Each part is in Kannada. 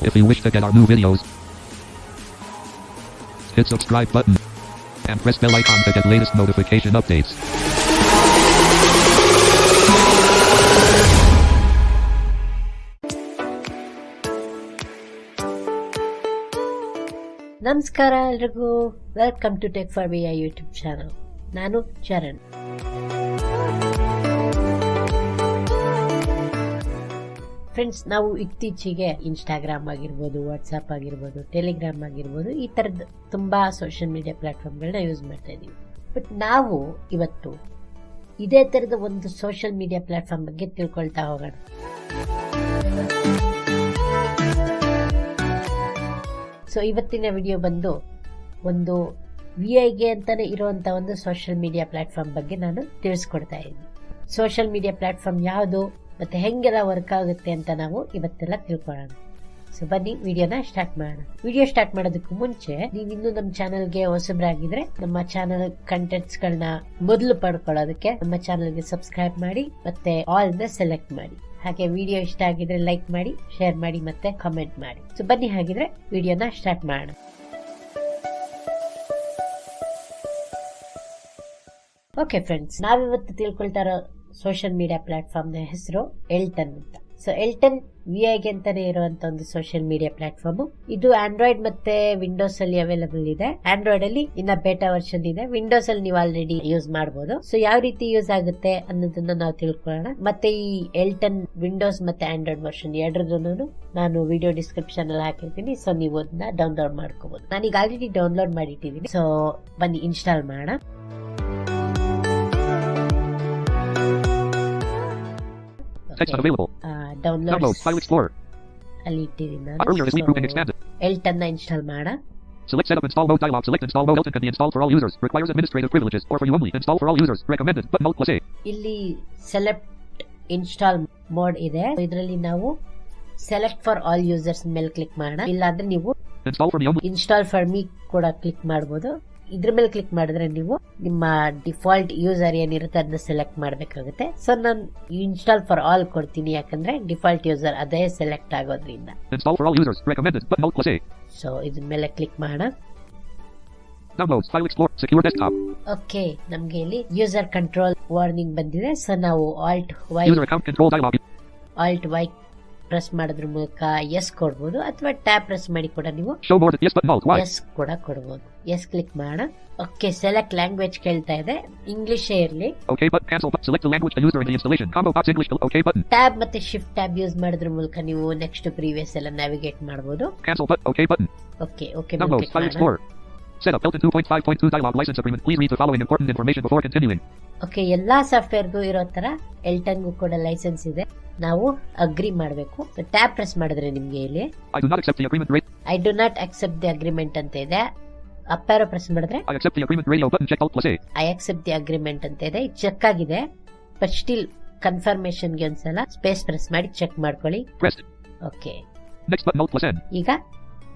If you wish to get our new videos, hit subscribe button and press bell icon to get latest notification updates. ನಮಸ್ಕಾರ ಎಲ್ರಿಗೂ, welcome to tech for VI YouTube channel. ನಾನು ಚರಣ್. ಫ್ರೆಂಡ್ಸ್, ನಾವು ಇತ್ತೀಚೆಗೆ ಇನ್ಸ್ಟಾಗ್ರಾಮ್ ಆಗಿರ್ಬೋದು, ವಾಟ್ಸ್ಆಪ್ ಆಗಿರ್ಬೋದು, ಟೆಲಿಗ್ರಾಮ್ ಆಗಿರ್ಬೋದು, ಈ ತರದ ತುಂಬಾ ಸೋಷಿಯಲ್ ಮೀಡಿಯಾ ಪ್ಲಾಟ್ಫಾರ್ಮ್ಗಳನ್ನ ಯೂಸ್ ಮಾಡ್ತಾ ಇದೀವಿ. ಬಟ್ ನಾವು ಇವತ್ತು ಇದೇ ತರದ ಒಂದು ಸೋಷಿಯಲ್ ಮೀಡಿಯಾ ಪ್ಲಾಟ್ಫಾರ್ಮ್ ಬಗ್ಗೆ ತಿಳ್ಕೊಳ್ತಾ ಹೋಗೋಣ. ಸೊ ಇವತ್ತಿನ ವಿಡಿಯೋ ಬಂದು ಒಂದು ವಿಐಗೆ ಅಂತಾನೆ ಇರುವಂತ ಒಂದು ಸೋಷಿಯಲ್ ಮೀಡಿಯಾ ಪ್ಲಾಟ್ಫಾರ್ಮ್ ಬಗ್ಗೆ ನಾನು ತಿಳಿಸ್ಕೊಡ್ತಾ ಇದ್ದೀನಿ. ಸೋಷಿಯಲ್ ಮೀಡಿಯಾ ಪ್ಲಾಟ್ಫಾರ್ಮ್ ಯಾವುದು ಮತ್ತೆ ಹೆಂಗೆಲ್ಲ ವರ್ಕ್ ಆಗುತ್ತೆ ಅಂತ ನಾವು ಇವತ್ತೆಲ್ಲ ತಿಳ್ಕೊಳ್ಳೋಣ. ಸೊ ಬನ್ನಿ ವಿಡಿಯೋನ ಸ್ಟಾರ್ಟ್ ಮಾಡೋಣ. ವಿಡಿಯೋ ಸ್ಟಾರ್ಟ್ ಮಾಡೋದಕ್ಕೂ ಮುಂಚೆ ನೀವಿನ್ನೂ ನಮ್ಮ ಚಾನಲ್ಗೆ ಹೊಸಬ್ರಾಗಿದ್ರೆ ನಮ್ಮ ಚಾನಲ್ ಕಂಟೆಂಟ್ಸ್ ಗಳನ್ನ ಮೊದಲು ಪಡ್ಕೊಳ್ಳೋದಕ್ಕೆ ನಮ್ಮ ಚಾನಲ್ಗೆ ಸಬ್ಸ್ಕ್ರೈಬ್ ಮಾಡಿ ಮತ್ತೆ ಆಲ್ ನ ಸೆಲೆಕ್ಟ್ ಮಾಡಿ. ಹಾಗೆ ವಿಡಿಯೋ ಇಷ್ಟ ಆಗಿದ್ರೆ ಲೈಕ್ ಮಾಡಿ, ಶೇರ್ ಮಾಡಿ ಮತ್ತೆ ಕಾಮೆಂಟ್ ಮಾಡಿ. ಸೊ ಬನ್ನಿ ಹಾಗಿದ್ರೆ ವಿಡಿಯೋನ ಸ್ಟಾರ್ಟ್ ಮಾಡೋಣ. ಓಕೆ ಫ್ರೆಂಡ್ಸ್, ನಾವಿವತ್ತು ತಿಳ್ಕೊಳ್ತಾ ಇರೋ ಸೋಷಿಯಲ್ ಮೀಡಿಯಾ ಪ್ಲಾಟ್ಫಾರ್ಮ್ ನ ಹೆಸರು ಎಲ್ಟನ್ ಅಂತ. ಸೊ ಎಲ್ಟನ್ ವಿಐಗೆ ಅಂತಾನೆ ಇರುವಂತ ಒಂದು ಸೋಷಿಯಲ್ ಮೀಡಿಯಾ ಪ್ಲಾಟ್ಫಾರ್ಮ್. ಇದು ಆಂಡ್ರಾಯ್ಡ್ ಮತ್ತೆ ವಿಂಡೋಸ್ ಅಲ್ಲಿ ಅವೈಲಬಲ್ ಇದೆ. ಆಂಡ್ರಾಯ್ಡ್ ಅಲ್ಲಿ ಇನ್ನ ಬೇಟಾ ವರ್ಷನ್ ಇದೆ, ವಿಂಡೋಸ್ ಅಲ್ಲಿ ನೀವು ಆಲ್ರೆಡಿ ಯೂಸ್ ಮಾಡಬಹುದು. ಸೊ ಯಾವ ರೀತಿ ಯೂಸ್ ಆಗುತ್ತೆ ಅನ್ನೋದನ್ನ ನಾವು ತಿಳ್ಕೊಳ್ಳೋಣ. ಮತ್ತೆ ಈ ಎಲ್ಟನ್ ವಿಂಡೋಸ್ ಮತ್ತೆ ಆಂಡ್ರಾಯ್ಡ್ ವರ್ಷನ್ ಎರಡರದ್ದು ನಾನು ವಿಡಿಯೋ ಡಿಸ್ಕ್ರಿಪ್ಷನ್ ಅಲ್ಲಿ ಹಾಕಿರ್ತೀನಿ. ಸೊ ನೀವು ಅದನ್ನ ಡೌನ್ಲೋಡ್ ಮಾಡ್ಕೋಬಹುದು. ನಾನೀಗ ಆಲ್ರೆಡಿ ಡೌನ್ಲೋಡ್ ಮಾಡಿಟ್ಟಿದ್ದೀನಿ. ಸೊ ಬನ್ನಿ ಇನ್ಸ್ಟಾಲ್ ಮಾಡೋಣ. Text unavailable. Download File Explorer. ಅಲ್ಲಿ ಇಟ್ಟಿದ್ದೀನಿ Earlier this week grouping ನಾನು. expanded. ಎಲ್ಟನ್ ನ ಇನ್ಸ್ಟಾಲ್ ಮಾಡ. Select setup install mode dialog. Select install mode. Elton can be installed for all users. Requires administrative privileges or for you only. Install for all users. Recommended. Button Alt plus A. ಇಲ್ಲಿ ಸೆಲೆಕ್ಟ್ ಇನ್ಸ್ಟಾಲ್ ಮೋಡ್ ಇದೆ. ಇದರಲ್ಲಿ ನಾವು ಸೆಲೆಕ್ಟ್ ಫಾರ್ ಆಲ್ ಯೂಸರ್ಸ್ ಮೇಲೆ ಕ್ಲಿಕ್ ಮಾಡೋಣ. ಇಲ್ಲಾಂದ್ರೆ ನೀವು Install for me only. Install for me ಕೂಡ ಕ್ಲಿಕ್ ಮಾಡಬಹುದು. ಇದ್ರ ಮೇಲೆ ಕ್ಲಿಕ್ ಮಾಡಿದ್ರೆ ನೀವು ನಿಮ್ಮ ಡಿಫಾಲ್ಟ್ ಯೂಸರ್ ಏನಿರುತ್ತೆ ಅದನ್ನ ಸೆಲೆಕ್ಟ್ ಮಾಡಬೇಕಾಗುತ್ತೆ. ಸೊ ನಾನು ಇನ್ಸ್ಟಾಲ್ ಫಾರ್ ಆಲ್ ಕೊಡ್ತೀನಿ, ಯಾಕಂದ್ರೆ ಡಿಫಾಲ್ಟ್ ಯೂಸರ್ ಅದೇ ಸೆಲೆಕ್ಟ್ ಆಗೋದ್ರಿಂದ. Install for all users. Recommended. Button Alt plus A. So ಇದ್ರ ಮೇಲೆ ಕ್ಲಿಕ್ ಮಾಡೋಣ. Downloads. File Explorer. Secure desktop. Okay, ನಮ್ಗೆ ಇಲ್ಲಿ ಯೂಸರ್ ಕಂಟ್ರೋಲ್ ವಾರ್ನಿಂಗ್ ಬಂದಿದೆ. ಸೊ ನಾವು Alt User account control dialog. Y press ಮಾಡೋದ್ರ ಮೂಲಕ ಎಸ್ ಕೊಡ್ಬೋದು, ಅಥವಾ ಟ್ಯಾಬ್ ಪ್ರೆಸ್ ಮಾಡಿ ಕೂಡ ನೀವು Show more than yes button Alt Y. Yes ಕೂಡ ಕೊಡ್ಬೋದು. ಎಸ್ ಕ್ಲಿಕ್ ಮಾಡೋಣ. ಓಕೆ, ಸೆಲೆಕ್ಟ್ ಲ್ಯಾಂಗ್ವೇಜ್ ಕೇಳ್ತಾ ಇದೆ. ಇಂಗ್ಲಿಷ್ ಇರ್ಲಿ. Okay button. Cancel button. Select the language the user in the installation. Combo box English. Okay button. Tab ಮತ್ತೆ ಶಿಫ್ಟ್ ಟ್ಯಾಬ್ ಯೂಸ್ ಮಾಡೋದ್ರ ಮೂಲಕ ನೀವು ನೆಕ್ಸ್ಟ್ ಪ್ರೀವಿಯಸ್ ಎಲ್ಲ ನ್ಯಾವಿಗೇಟ್ ಮಾಡಬಹುದು. Cancel button. Okay button. Okay okay Downloads. File Explorer. Setup. Elton 2.5.2 dialog license agreement. Please read the following important information before continuing. Okay, ಎಲ್ಲಾ ಸಾಫ್ಟ್ವೇರ್ಗೂ ಇರೋ ತರ ಎಲ್ಟನ್ಗೂ ಕೂಡ ಲೈಸೆನ್ಸ್ ಇದೆ. ನಾವು ಅಗ್ರಿ ಮಾಡಬೇಕು. ಟ್ಯಾಬ್ ಪ್ರೆಸ್ ಮಾಡಿದ್ರೆ ನಿಮ್ಗೆ ಇಲ್ಲಿ I do not accept the agreement rate. I do not accept the agreement ಅಂತ ಇದೆ. ಅಪ್ ಆರೋ ಪ್ರೆಸ್ ಮಾಡಿದ್ರೆ I accept the agreement radio button. Check Alt plus A. I accept the agreement ಅಂತ ಇದೆ. ಚೆಕ್ ಆಗಿದೆ, ಬಟ್ ಸ್ಟಿಲ್ ಕನ್ಫರ್ಮೇಶನ್ಗೆ ಒಂದ್ಸಲ ಸ್ಪೇಸ್ ಪ್ರೆಸ್ ಮಾಡಿ ಚೆಕ್ ಮಾಡ್ಕೊಳ್ಳಿ. Pressed. Okay, Next button Alt plus N. ಈಗ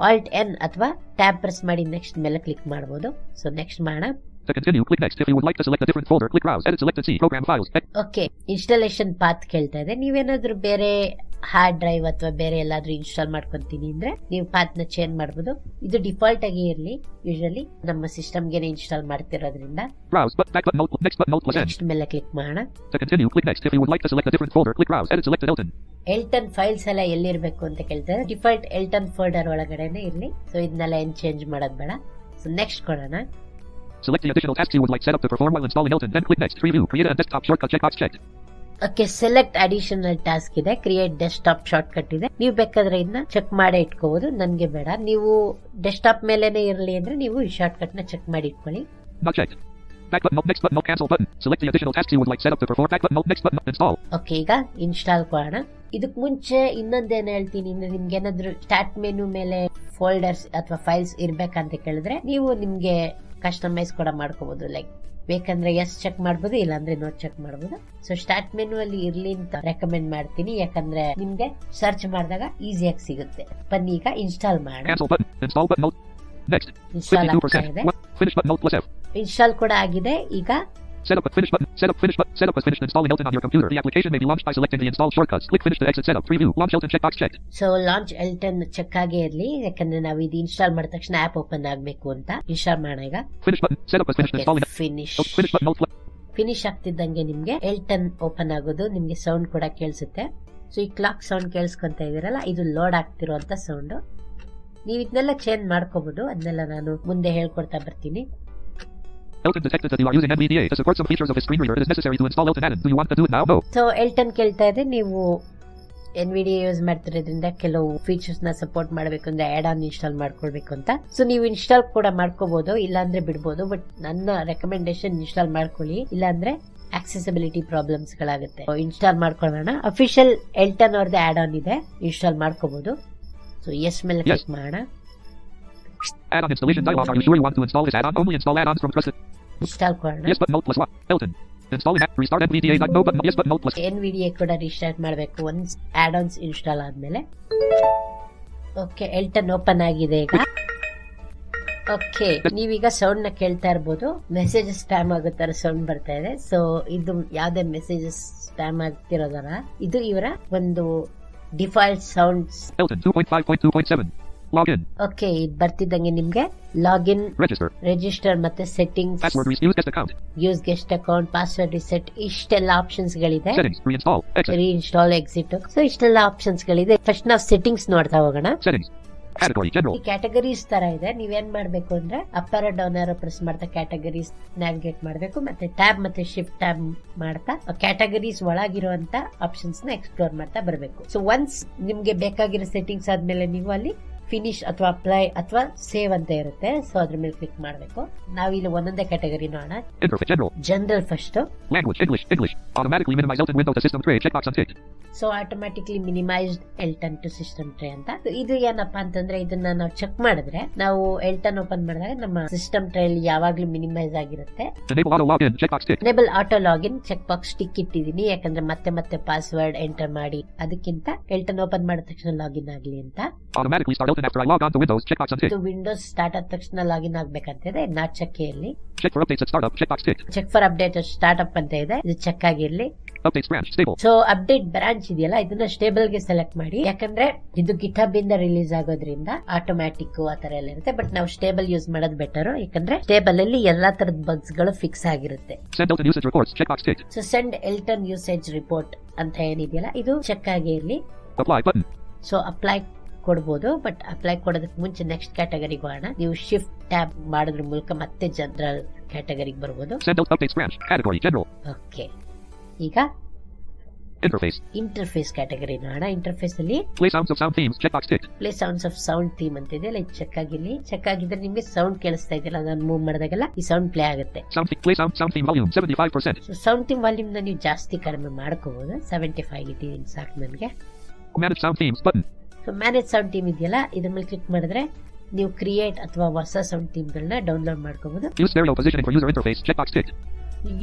ಆಲ್ಟ್ ಎನ್ ಅಥವಾ ಟ್ಯಾಬ್ ಪ್ರೆಸ್ ಮಾಡಿ ನೆಕ್ಸ್ಟ್ ಮೇಲೆ ಕ್ಲಿಕ್ ಮಾಡಬಹುದು. ಸೊ ನೆಕ್ಸ್ಟ್ ಮಾಡೋಣ. To continue, click next. If you would like to select a different folder, click browse. Edit selected C. Program files. Okay, installation path ಕೇಳ್ತಾ ಇದೆ. ನೀವೇನಾದ್ರೂ ಬೇರೆ ಹಾರ್ಡ್ ಡ್ರೈವ್ ಅಥವಾ ಬೇರೆ ಎಲ್ಲಾದ್ರೂ ಇನ್ಸ್ಟಾಲ್ ಮಾಡ್ಕೊಂತೀನಿ ಅಂದ್ರೆ ನೀವು ಪಾತ್ ನ ಚೇಂಜ್ ಮಾಡಬಹುದು. ಇದು ಡಿಫಾಲ್ಟ್ ಆಗಿ ಇರ್ಲಿ. ಯೂಶಲಿ ನಮ್ಮ ಸಿಸ್ಟಮ್ ಗೆ ಇನ್ಸ್ಟಾಲ್ ಮಾಡ್ತಿರೋದ್ರಿಂದ Browse. Back button Alt. Next button Alt plus N. Next ಮೇಲೆ ಕ್ಲಿಕ್ ಮಾಡೋಣ. To continue, click next. If you would like to select a different folder, click browse. Edit selected Elton. Elton files ಎಲ್ಲ ಎಲ್ಲಿರ್ಬೇಕು ಅಂತ ಕೇಳ್ತಾರೆ. ಡಿಫಾಲ್ಟ್ ಎಲ್ಟನ್ ಫೋಲ್ಡರ್ ಒಳಗಡೆನೆ ಇರ್ಲಿ. ಸೊ ಇದನ್ನೆಲ್ಲ ಏನ್ ಚೇಂಜ್ ಮಾಡೋದ್ ಬೇಡ. ಸೊ ನೆಕ್ಸ್ಟ್ ಕೊಡೋಣ. Select the additional tasks you would like set up to perform while installing Elton. Then click next. Preview. Create a desktop shortcut checkbox checked. Okay, select additional task ಇದೆ. ಕ್ರಿಯೇಟ್ ಡೆಸ್ಕ್ಟಾಪ್ ಶಾರ್ಟ್ ಕಟ್ ಇದೆ. ನೀವು ಬೇಕಾದ್ರೆ ಇದನ್ನ ಚೆಕ್ ಮಾಡೇ ಇಟ್ಕೋಬಹುದು. ನನ್ಗೆ ಬೇಡ. ನೀವು ಡೆಸ್ಕ್ಟಾಪ್ ಮೇಲೆನೆ ಇರಲಿ ಅಂದ್ರೆ ನೀವು ಈ ಶಾರ್ಟ್ ಕಟ್ ನ ಚೆಕ್ ಮಾಡಿ ಇಟ್ಕೊಳ್ಳಿ. Not checked. Back button Alt. Next button Alt. Cancel button. Select the additional tasks you would like set up to perform. Back button Alt. Next button Install. Okay, ಈಗ ಇನ್ಸ್ಟಾಲ್ ಮಾಡೋಣ. ಇದಕ್ ಮುಂಚೆ ಇನ್ನೊಂದೇನು ಹೇಳ್ತೀನಿ ಅಂದ್ರೆ, ನಿಮ್ಗೆ ಏನಾದ್ರು ಸ್ಟಾರ್ಟ್ ಮೆನು ಮೇಲೆ ಫೋಲ್ಡರ್ಸ್ ಅಥವಾ ಫೈಲ್ಸ್ ಇರ್ಬೇಕಂತ ಕೇಳಿದ್ರೆ ನೀವು ನಿಮ್ಗೆ ಕಸ್ಟಮೈಸ್ ಕೂಡ ಮಾಡ್ಕೋಬಹುದು. ಲೈಕ್ ಬೇಕಂದ್ರೆ ಎಸ್ ಚೆಕ್ ಮಾಡಬಹುದು, ಇಲ್ಲಾಂದ್ರೆ ನೋ ಚೆಕ್ ಮಾಡಬಹುದು. ಸೊ ಸ್ಟಾರ್ಟ್ ಮೆನು ಅಲ್ಲಿ ಇರ್ಲಿ ಅಂತ ರೆಕಮೆಂಡ್ ಮಾಡ್ತೀನಿ, ಯಾಕಂದ್ರೆ ನಿಮ್ಗೆ ಸರ್ಚ್ ಮಾಡಿದಾಗ ಈಸಿಯಾಗಿ ಸಿಗುತ್ತೆ. ಬನ್ನಿ ಈಗ ಇನ್ಸ್ಟಾಲ್ ಮಾಡೋಣ. Cancel button. Install button Alt. Next. Install ಆಗ್ತಾ 52%. ಇದೆ. Finish button Alt plus F. Install ಕೂಡ ಆಗಿದೆ. ಈಗ Setup but finish button. Setup was finished installing Elton on your computer. The application may be launched by selecting the installed shortcuts. Click finish to exit setup. Preview. Launch Elton checkbox checked. So launch Elton check ಆಗೇ ಇರ್ಲಿ, ಯಾಕಂದ್ರೆ ನಾವು ಇದು ಇನ್ಸ್ಟಾಲ್ ಮಾಡಿದ ತಕ್ಷಣ ಆಪ್ ಓಪನ್ ಆಗ್ಬೇಕು ಅಂತ. ಇನ್ಸ್ಟಾಲ್ ಮಾಡೋಣ ಈಗ. Finish button. Setup was finished installing. Finish. Finish button. Finish ಆಗ್ತಿದ್ದಂಗೆ ನಿಮ್ಗೆ ಎಲ್ಟನ್ ಓಪನ್ ಆಗೋದು, ನಿಮ್ಗೆ ಸೌಂಡ್ ಕೂಡ ಕೇಳಿಸುತ್ತೆ. ಸೊ ಈ ಕ್ಲಾಕ್ ಸೌಂಡ್ ಕೇಳಿಸ್ಕೊಂತ ಇದೀರಲ್ಲ, ಇದು ಲೋಡ್ ಆಗ್ತಿರುವಂತ ಸೌಂಡ್. ನೀವು ಇದನ್ನೆಲ್ಲ ಚೇಂಜ್ ಮಾಡ್ಕೋಬಹುದು, ಅದನ್ನೆಲ್ಲ ನಾನು ಮುಂದೆ ಹೇಳ್ಕೊಡ್ತಾ ಬರ್ತೀನಿ. Elton detected that you are using NVDA to support some features of his screen reader. It is necessary to install Elton add-in. Do you want to do it now? No. So Elton ಕೇಳ್ತಾ ಇದೆ, ನೀವು NVDA ಯೂಸ್ ಮಾಡ್ತಿರೋದ್ರಿಂದ ಕೆಲವು ಫೀಚರ್ಸ್ ನ ಸಪೋರ್ಟ್ ಮಾಡಬೇಕು ಅಂದ್ರೆ ಆಡ್ ಆನ್ ಇನ್ಸ್ಟಾಲ್ ಮಾಡ್ಕೊಳ್ಬೇಕು ಅಂತ. ಸೊ ನೀವು ಇನ್ಸ್ಟಾಲ್ ಕೂಡ ಮಾಡ್ಕೋಬಹುದು, ಇಲ್ಲಾಂದ್ರೆ ಬಿಡ್ಬೋದು. ಬಟ್ ನನ್ನ ರೆಕಮೆಂಡೇಶನ್ ಇನ್ಸ್ಟಾಲ್ ಮಾಡ್ಕೊಳ್ಳಿ, ಇಲ್ಲಾಂದ್ರೆ ಆಕ್ಸೆಸಿಬಿಲಿಟಿ ಪ್ರಾಬ್ಲಮ್ಸ್ ಗಳಾಗುತ್ತೆ. ಇನ್ಸ್ಟಾಲ್ ಮಾಡ್ಕೊಳ್ಳೋಣ. ಅಫಿಷಿಯಲ್ ಎಲ್ಟನ್ ಅವ್ರದ್ದು ಆಡ್ ಆನ್ ಇದೆ, ಇನ್ಸ್ಟಾಲ್ ಮಾಡ್ಕೋಬಹುದು. ಸೊ ಎಸ್ ಮೇಲೆ ಕ್ಲಿಕ್ ಮಾಡೋಣ. Add-on installation dialog. Are you sure you want to install this add-on? Only install add-ons from trusted. Install ಮಾಡೋಣ. Yes button. Alt plus what? Elton. Installing app. Restart NVDA. No button. Yes button. Alt plus. NVDA ಕೂಡ ರಿಸ್ಟಾರ್ಟ್ ಮಾಡಬೇಕು ಒನ್ಸ್ ಆಡ್ ಆನ್ಸ್ ಇನ್ಸ್ಟಾಲ್ ಆದ್ಮೇಲೆ. ಓಕೆ, ಎಲ್ಟನ್ ಓಪನ್ ಆಗಿದೆ ಈಗ. ಓಕೆ, ನೀವೀಗ ಸೌಂಡ್ ನ ಕೇಳ್ತಾ ಇರ್ಬೋದು. ಮೆಸೇಜಸ್ ಸ್ಪ್ಯಾಮ್ ಆಗೋ ತರ ಸೌಂಡ್ ಬರ್ತಾ ಇದೆ. ಸೊ ಇದು ಯಾವ್ದೇ ಮೆಸೇಜಸ್ ಸ್ಪ್ಯಾಮ್ ಆಗ್ತಿರೋದಲ್ಲ, ಇದು ಇವರ ಒಂದು default sounds. Elton 2.5.2.7. Login. Okay, ಇದು ಬರ್ತಿದ್ದಂಗೆ ನಿಮ್ಗೆ ಲಾಗಿನ್, ರಿಜಿಸ್ಟರ್ ಮತ್ತೆ settings, password use guest account, use guest account, password reset, ಇಷ್ಟೆಲ್ಲ ಆಪ್ಷನ್ಸ್ ಗಳಿದೆ. settings, reinstall, exit, reinstall, exit. So ಇಷ್ಟೆಲ್ಲ ಆಪ್ಷನ್ಸ್ ಗಳಿದೆ. ಫಸ್ಟ್ ನಾವು ಸೆಟ್ಟಿಂಗ್ಸ್ ನೋಡ್ತಾ ಹೋಗೋಣ. settings, category, general. ಈ ಕ್ಯಾಟಗರೀಸ್ ತರ ಇದೆ. ನೀವೇನ್ ಮಾಡ್ಬೇಕು ಅಂದ್ರೆ ಅಪ್ಪರ್ ಡೌನ್ ಆರೋ ಪ್ರೆಸ್ ಮಾಡ್ತಾ ಕ್ಯಾಟಗರೀಸ್ ನ್ಯಾವಿಗೇಟ್ ಮಾಡ್ಬೇಕು. ಮತ್ತೆ ಟ್ಯಾಬ್ ಮತ್ತೆ ಶಿಫ್ಟ್ ಟ್ಯಾಬ್ ಮಾಡ್ತಾ ಕ್ಯಾಟಗರೀಸ್ ಒಳಗಿರುವಂತ ಆಪ್ಷನ್ಸ್ ನ ಎಕ್ಸ್ಪ್ಲೋರ್ ಮಾಡ್ತಾ ಬರ್ಬೇಕು. ಸೊ ಒನ್ಸ್ ನಿಮ್ಗೆ ಬೇಕಾಗಿರೋ ಸೆಟ್ಟಿಂಗ್ಸ್ ಆದ್ಮೇಲೆ ನೀವು ಅಲ್ಲಿ ಫಿನಿಶ್ ಅಥವಾ ಅಪ್ಲೈ ಅಥವಾ ಸೇವ್ ಅಂತ ಇರುತ್ತೆ. ಸೊ ಅದ್ರ ಮೇಲೆ ಕ್ಲಿಕ್ ಮಾಡಬೇಕು. ನಾವಿಲ್ಲಿ ಒಂದೊಂದೇ ಕ್ಯಾಟಗರಿ ನೋಡೋಣ. General first. Language, English. Automatically minimize Elton window to system tray. Checkbox unticked. So automatically minimised Elton to system tray ಅಂತ. ಇದು ಏನಪ್ಪಾ ಅಂತಂದ್ರೆ, ಇದನ್ನ ನಾವು ಚೆಕ್ ಮಾಡಿದ್ರೆ, ನಾವು ಎಲ್ಟನ್ ಓಪನ್ ಮಾಡಿದಾಗ ನಮ್ಮ ಸಿಸ್ಟಮ್ ಟ್ರೇ ಅಲ್ಲಿ ಯಾವಾಗ್ಲೂ ಮಿನಿಮೈಸ್ ಆಗಿರುತ್ತೆ. Enable auto login. Checkbox ticked. Enable auto login. Check box tick ಇಟ್ಟಿದೀನಿ, ಯಾಕಂದ್ರೆ ಮತ್ತೆ ಪಾಸ್ವರ್ಡ್ ಎಂಟರ್ ಮಾಡಿ ಅದಕ್ಕಿಂತ ಎಲ್ಟನ್ ಓಪನ್ ಮಾಡಿದ ತಕ್ಷಣ ಲಾಗಿನ್ ಆಗ್ಲಿ ಅಂತ. Automatically start Elton after I log on to Windows. Checkbox unticked. ಇದು ವಿಂಡೋಸ್ ಸ್ಟಾರ್ಟ್ ಆದ ತಕ್ಷಣ ಲಾಗಿನ್ ಆಗ್ಬೇಕಂತಿದೆ. ನಾಟ್ ಚೆಕ್ ಇರ್ಲಿ. Check for updates at startup. Checkbox ticked. Check for update startup ಅಂತ ಇದೆ, ಇದು ಚೆಕ್ ಆಗಿರ್ಲಿ. Updates branch stable. So update branch ಇದೆಯಲ್ಲ, ಇದನ್ನ ಸ್ಟೇಬಲ್ ಗೆ ಸೆಲೆಕ್ಟ್ ಮಾಡಿ, ಯಾಕಂದ್ರೆ ಇದು ಗಿಟ್ಹಬ್ ಇಂದ ರಿಲೀಸ್ ಆಗೋದ್ರಿಂದ ಆಟೋಮ್ಯಾಟಿಕ್ ಆ ತರ ಎಲ್ಲ ಇರುತ್ತೆ. ಬಟ್ ನಾವು ಸ್ಟೇಬಲ್ ಯೂಸ್ ಮಾಡೋದು ಬೆಟರ್, ಯಾಕಂದ್ರೆ ಸ್ಟೇಬಲ್ ಅಲ್ಲಿ ಎಲ್ಲಾ ತರದ ಬಗ್ಸ್ ಗಳು ಫಿಕ್ಸ್ ಆಗಿರುತ್ತೆ. Send Elton usage reports. Checkbox ticked. So send Elton usage report ಅಂತ ಏನಿದೆಯಲ್ಲ, ಇದು ಚೆಕ್ ಆಗಿ ಇರ್ಲಿ. Apply button. ಸೊ ಅಪ್ಲೈ ಕೊಡ್ಬೋದು, ಬಟ್ ಅಪ್ಲೈ ಕೊಡೋದಕ್ಕೆ ಮುಂಚೆ ನೆಕ್ಸ್ಟ್ ಕ್ಯಾಟಗರಿಗೆ ಹೋಗೋಣ. ನೀವು ಶಿಫ್ಟ್ ಟ್ಯಾಬ್ ಮಾಡೋದ್ರ ಮೂಲಕ ಮತ್ತೆ ಜನರಲ್ ಕ್ಯಾಟಗರಿಗೆ ಬರ್ಬೋದು. Send updates branch. Category general. Okay, ಈಗ ಇಂಟರ್ಫೇಸ್ ಕ್ಯಾಟಗರಿ ನೋಡೋಣ. ಇಂಟರ್ಫೇಸ್ ಅಲ್ಲಿ play sounds of sound themes checkbox ticked. Play sounds of sound theme ಅಂತ ಇದೆ, ಲೈಕ್ ಚೆಕ್ ಆಗಿರ್ಲಿ. ಚೆಕ್ ಆಗಿದ್ರೆ ನಿಮಗೆ ಸೌಂಡ್ ಕೇಳಿಸ್ತಾ ಇದೆಯಲ್ಲ, ನಾನು ಮೂವ್ ಮಾಡಿದಾಗೆಲ್ಲ ಈ ಸೌಂಡ್ ಪ್ಲೇ ಆಗುತ್ತೆ. Play sound theme volume 75%. So sound theme volume ನ ನೀವು ಜಾಸ್ತಿ ಕಡಿಮೆ ಮಾಡ್ಕೋಬಹುದು. 75 ಇಟ್ಟಿದ್ದೀನಿ ಸಾಕು ನನಗೆ. Manage sound themes button. So manage sound theme ಇದೆಯಲ್ಲ, ಇದ್ರ ಮೇಲೆ ಕ್ಲಿಕ್ ಮಾಡಿದ್ರೆ ನೀವು ಕ್ರಿಯೇಟ್ ಅಥವಾ ಹೊಸ ಸೌಂಡ್ ಥೀಮ್ ಗಳನ್ನ ಡೌನ್ಲೋಡ್ ಮಾಡ್ಕೋಬಹುದು. Use stereo positioning for user interface checkbox ticked.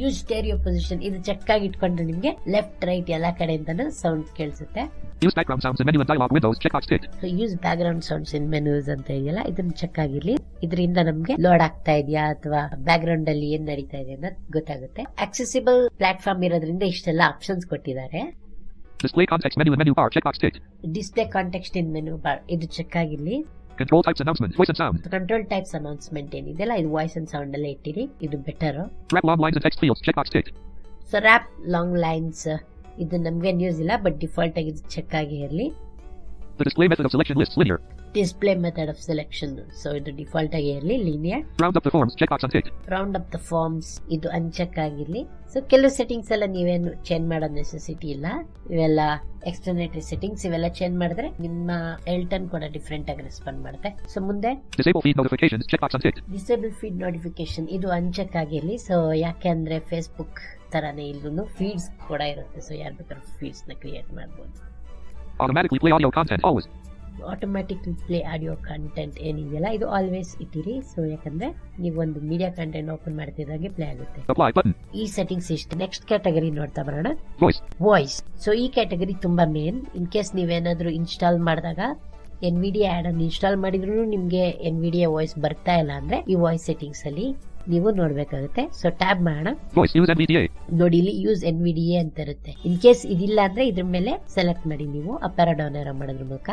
Use stereo position, ಇದು ಚೆಕ್ ಆಗಿ ಇಟ್ಕೊಂಡ್ರೆ ನಿಮಗೆ ಲೆಫ್ಟ್ ರೈಟ್ ಎಲ್ಲಾ ಕಡೆಯಿಂದನೂ ಸೌಂಡ್ ಕೇಳಿಸುತ್ತೆ. Use background sounds in menu and dialog windows checkbox ticked. So use background sounds in menus ಅಂತ ಇದೆಯಲ್ಲ, ಇದನ್ನ ಚೆಕ್ ಆಗಿರ್ಲಿ. ಇದರಿಂದ ನಮಗೆ ಲೋಡ್ ಆಗ್ತಾ ಇದೆಯಾ ಅಥವಾ ಬ್ಯಾಕ್ಗ್ರೌಂಡ್ ಅಲ್ಲಿ ಏನ್ ನಡೀತಾ ಇದೆ ಅಂತ ಗೊತ್ತಾಗುತ್ತೆ. ಆಕ್ಸೆಸಿಬಲ್ ಪ್ಲಾಟ್ಫಾರ್ಮ್ ಇರೋದ್ರಿಂದ ಇಷ್ಟೆಲ್ಲ ಆಪ್ಷನ್ಸ್ ಕೊಟ್ಟಿದ್ದಾರೆ. Display context menu in menu bar checkbox ticked. Display context in menu bar, ಇದು ಚೆಕ್ ಆಗಿರ್ಲಿ. Control types announcement voice and sound. Control types announcement ಏನಿದೆಲ್ಲ, ಇದು ವಾಯ್ಸ್ ಅಂಡ್ ಸೌಂಡ್ ಅಲ್ಲೇ ಇಟ್ಟಿರಿ, ಇದು better. Wrap long lines and text fields checkbox ticked. So wrap long lines ಇದು ನಮಗೆ ನ್ಯೂಸ್ ಇಲ್ಲ, ಬಟ್ ಡಿಫಾಲ್ಟ್ ಆಗಿ ಇದು ಚೆಕ್ ಆಗಿ ಇರಲಿ. The display method of selection lists linear. Display method of selection, so ಇದು ಡಿಫಾಲ್ಟ್ ಆಗಿ ಇರಲಿ linear. Round up the forms checkbox unticked. Round up the forms ಇದು ಅನ್ಚೆಕ್ ಆಗಿರ್ಲಿ. ಸೊ ಕೆಲವು ಸೆಟ್ಟಿಂಗ್ಸ್ ಎಲ್ಲ ನೀವೇನು ಚೇಂಜ್ ಮಾಡೋ ನೆಸೆಸಿಟಿ ಇಲ್ಲ. ಇವೆಲ್ಲ ಎಕ್ಸ್ಟರ್ನೇಟರಿ ಸೆಟ್ಟಿಂಗ್ಸ್, ಇವೆಲ್ಲ ಚೇಂಜ್ ಮಾಡಿದ್ರೆ ನಿಮ್ಮ ಎಲ್ಟನ್ ಕೂಡ ಡಿಫರೆಂಟ್ ಆಗಿ ರೆಸ್ಪಾಂಡ್ ಮಾಡುತ್ತೆ. ಸೊ ಮುಂದೆ Disable feed notifications checkbox unticked. Disable feed notification ಇದು ಅನ್ಚೆಕ್ ಆಗಿರ್ಲಿ. ಸೊ ಯಾಕೆ ಅಂದ್ರೆ ಫೇಸ್ಬುಕ್ ತರಾನೇ ಇಲ್ಲೂ ಫೀಡ್ಸ್ ಕೂಡ ಇರುತ್ತೆ. ಸೊ ಯಾರು ಬೇಕಾದ್ರೂ ಫೀಡ್ಸ್ ನ ಕ್ರಿಯೇಟ್ ಮಾಡಬಹುದು. Automatically play audio content always. Automatically play audio content ಏನಿದೆಯಲ್ಲ ಇದು ಆಲ್ವೇಸ್ ಇಟ್ಟಿರಿ. ಸೊ ಯಾಕಂದ್ರೆ ನೀವು ಒಂದು ಮೀಡಿಯಾ ಕಂಟೆಂಟ್ ಓಪನ್ ಮಾಡ್ತಿದ್ದಾಗೆ ಪ್ಲೇ ಆಗುತ್ತೆ. Apply button. ಈ ಸೆಟ್ಟಿಂಗ್ಸ್ ಇಷ್ಟು. ನೆಕ್ಸ್ಟ್ ಕ್ಯಾಟಗರಿ ನೋಡ್ತಾ ಬರೋಣ. ವಾಯ್ಸ್. ಸೊ ಈ ಕ್ಯಾಟಗರಿ ತುಂಬಾ ಮೇನ್. ಇನ್ ಕೇಸ್ ನೀವೇನಾದ್ರೂ ಇನ್ಸ್ಟಾಲ್ ಮಾಡಿದಾಗ NVIDIA ಆಡ್ ಅನ್ನು ಇನ್ಸ್ಟಾಲ್ ಮಾಡಿದ್ರು ನಿಮ್ಗೆ NVIDIA ವಾಯ್ಸ್ ಬರ್ತಾ ಇಲ್ಲ ಅಂದ್ರೆ ಈ ವಾಯ್ಸ್ ಸೆಟ್ಟಿಂಗ್ಸ್ ಅಲ್ಲಿ ನೀವು ನೋಡ್ಬೇಕಾಗುತ್ತೆ. ಸೊ ಟ್ಯಾಬ್ ಮಾಡೋಣ. Voice. Use NVDA. ನೋಡಿ ಇಲ್ಲಿ ಯೂಸ್ NVDA ಅಂತ ಇರುತ್ತೆ. ಇನ್ ಕೇಸ್ ಇದಿಲ್ಲ ಅಂದ್ರೆ ಇದ್ರ ಮೇಲೆ ಸೆಲೆಕ್ಟ್ ಮಾಡಿ ನೀವು ಅಪ್ ಆರೋ ಡೌನ್ ಆರೋ ಮಾಡೋದ್ರ ಮೂಲಕ.